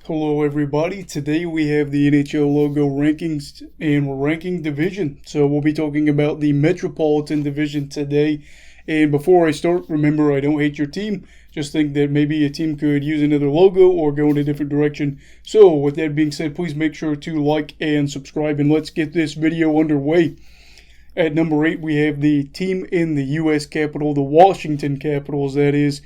Hello everybody, today we have the NHL logo rankings and we're ranking division. So we'll be talking about the Metropolitan Division today. And before I start, remember I don't hate your team, just think that maybe a team could use another logo or go in a different direction. So with that being said, please make sure to like and subscribe and let's get this video underway. At number 8 we have the team in the US Capitol, the Washington Capitals that is.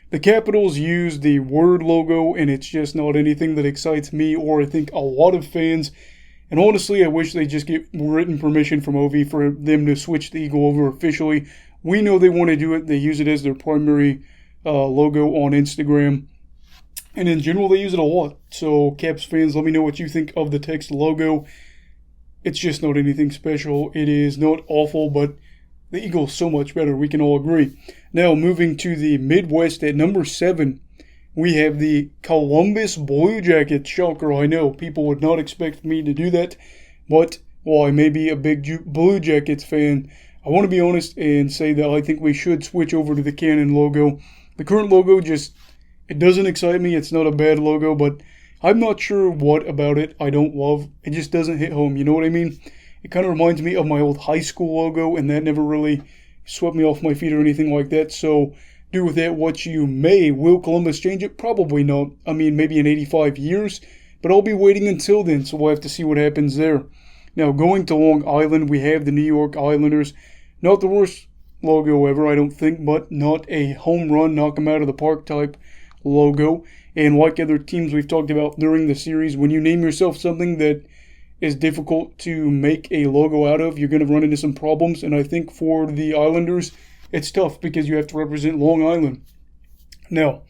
The Capitals use the Word logo, and it's just not anything that excites me or I think a lot of fans. And honestly, I wish they just get written permission from OV for them to switch the eagle over officially. We know they want to do it. They use it as their primary logo on Instagram. And in general, they use it a lot. So, Caps fans, let me know what you think of the text logo. It's just not anything special. It is not awful, but the Eagle's so much better, we can all agree. Now, moving to the Midwest at number 7, we have the Columbus Blue Jackets. Shocker, I know. People would not expect me to do that. But while I may be a big Blue Jackets fan, I want to be honest and say that I think we should switch over to the Cannon logo. The current logo it doesn't excite me. It's not a bad logo, but I'm not sure what about it I don't love. It just doesn't hit home, you know what I mean? It kind of reminds me of my old high school logo, and that never really swept me off my feet or anything like that. So do with that what you may. Will Columbus change it? Probably not. I mean, maybe in 85 years, but I'll be waiting until then, so we'll have to see what happens there. Now, going to Long Island, we have the New York Islanders. Not the worst logo ever, I don't think, but not a home run, knock them out of the park type logo. And like other teams we've talked about during the series, when you name yourself something that is difficult to make a logo out of, you're going to run into some problems. And I think for the Islanders, it's tough because you have to represent Long Island. Now,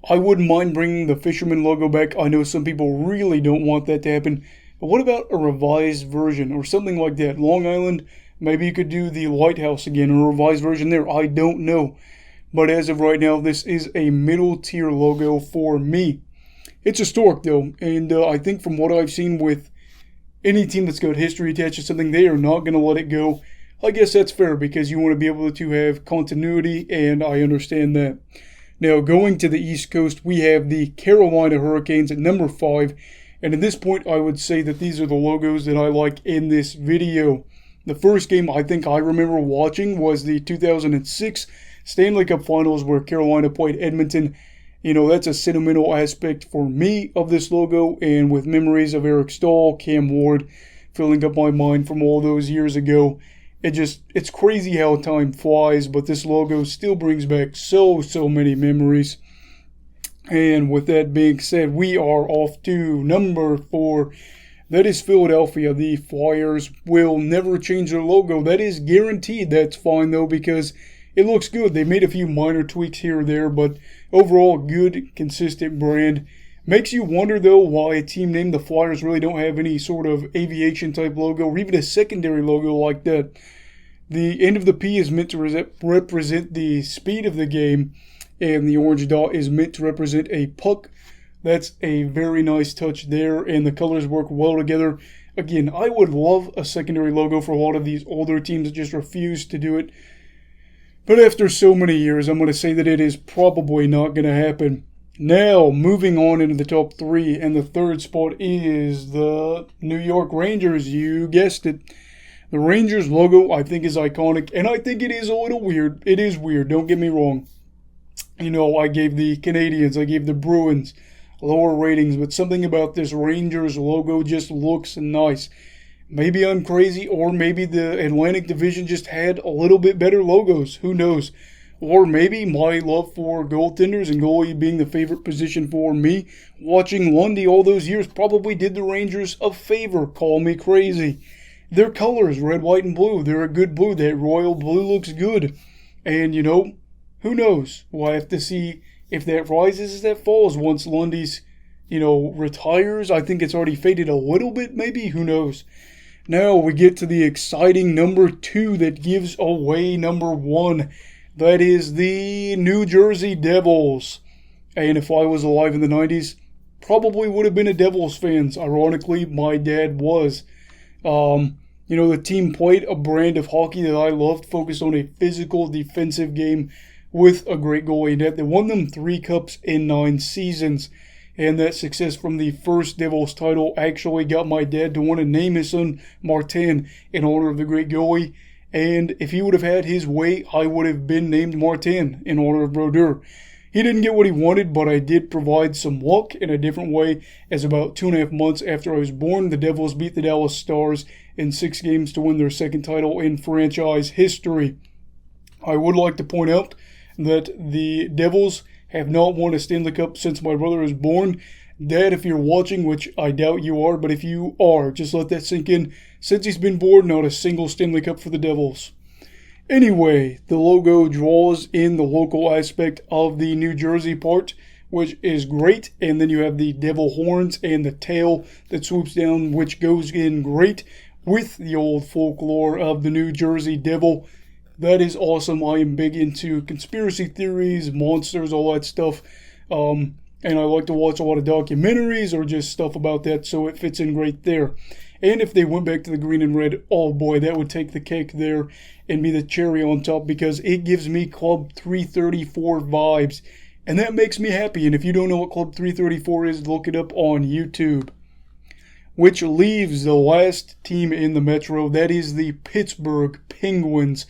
I wouldn't mind bringing the Fisherman logo back. I know some people really don't want that to happen. But what about a revised version or something like that? Long Island, maybe you could do the Lighthouse again or a revised version there. I don't know. But as of right now, this is a middle tier logo for me. It's historic though. And I think from what I've seen with any team that's got history attached to something, they are not going to let it go. I guess that's fair because you want to be able to have continuity, and I understand that. Now, going to the East Coast, we have the Carolina Hurricanes at number 5. And at this point, I would say that these are the logos that I like in this video. The first game I think I remember watching was the 2006 Stanley Cup Finals where Carolina played Edmonton. You know, that's a sentimental aspect for me of this logo, and with memories of Eric Stahl, Cam Ward, filling up my mind from all those years ago. It's crazy how time flies, but this logo still brings back so many memories. And with that being said, we are off to number 4. That is Philadelphia. The Flyers will never change their logo. That is guaranteed. That's fine, though, because it looks good. They made a few minor tweaks here or there, but overall, good, consistent brand. Makes you wonder, though, why a team named the Flyers really don't have any sort of aviation-type logo or even a secondary logo like that. The end of the P is meant to represent the speed of the game, and the orange dot is meant to represent a puck. That's a very nice touch there, and the colors work well together. Again, I would love a secondary logo for a lot of these older teams that just refuse to do it. But after so many years, I'm going to say that it is probably not going to happen. Now, moving on into the top 3, and the third spot is the New York Rangers. You guessed it. The Rangers logo, I think, is iconic, and I think it is a little weird. It is weird, don't get me wrong. You know, I gave the Canadiens, I gave the Bruins lower ratings, but something about this Rangers logo just looks nice. Maybe I'm crazy, or maybe the Atlantic Division just had a little bit better logos. Who knows? Or maybe my love for goaltenders and goalie being the favorite position for me, watching Lundy all those years probably did the Rangers a favor. Call me crazy. Their colors, red, white, and blue, they're a good blue. That royal blue looks good. And, you know, who knows? We'll have to see if that rises as that falls once Lundy's, retires. I think it's already faded a little bit, maybe. Who knows? Now we get to the exciting number 2 that gives away number 1. That is the New Jersey Devils. And if I was alive in the 90s, probably would have been a Devils fan. Ironically, my dad was. The team played a brand of hockey that I loved, focused on a physical defensive game with a great goalie net. They won them 3 cups in 9 seasons. And that success from the first Devils title actually got my dad to want to name his son Martin in honor of the great goalie. And if he would have had his way, I would have been named Martin in honor of Brodeur. He didn't get what he wanted, but I did provide some luck in a different way, as about 2.5 months after I was born, the Devils beat the Dallas Stars in 6 games to win their second title in franchise history. I would like to point out that the Devils have not won a Stanley Cup since my brother was born. Dad, if you're watching, which I doubt you are, but if you are, just let that sink in. Since he's been born, not a single Stanley Cup for the Devils. Anyway, the logo draws in the local aspect of the New Jersey part, which is great. And then you have the devil horns and the tail that swoops down, which goes in great with the old folklore of the New Jersey Devil. That is awesome. I am big into conspiracy theories, monsters, all that stuff. And I like to watch a lot of documentaries or just stuff about that, so it fits in great there. And if they went back to the green and red, oh boy, that would take the cake there and be the cherry on top, because it gives me Club 334 vibes. And that makes me happy. And if you don't know what Club 334 is, look it up on YouTube. Which leaves the last team in the Metro. That is the Pittsburgh Penguins.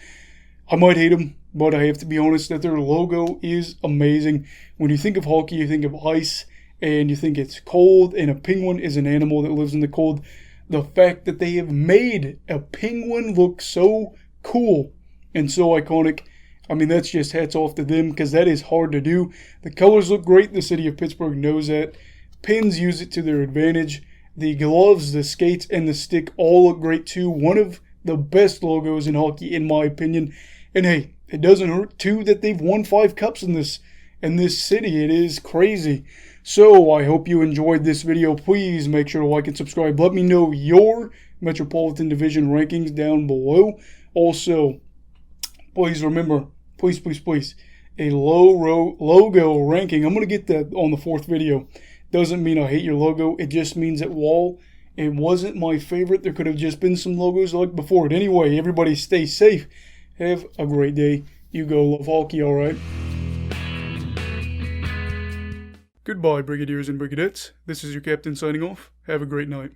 I might hate them, but I have to be honest that their logo is amazing. When you think of hockey, you think of ice, and you think it's cold, and a penguin is an animal that lives in the cold. The fact that they have made a penguin look so cool and so iconic, I mean, that's just hats off to them, because that is hard to do. The colors look great. The city of Pittsburgh knows that. Pens use it to their advantage. The gloves, the skates, and the stick all look great too. One of the best logos in hockey, in my opinion. And hey, it doesn't hurt too that they've won 5 cups in this city. It is crazy. So I hope you enjoyed this video. Please make sure to like and subscribe. Let me know your Metropolitan Division rankings down below. Also, please remember, please, a logo ranking. I'm going to get that on the 4th video. Doesn't mean I hate your logo. It just means that while it wasn't my favorite, there could have just been some logos like before it. Anyway, everybody stay safe. Have a great day. You go love hockey, alright? Goodbye, Brigadiers and Brigadettes. This is your captain signing off. Have a great night.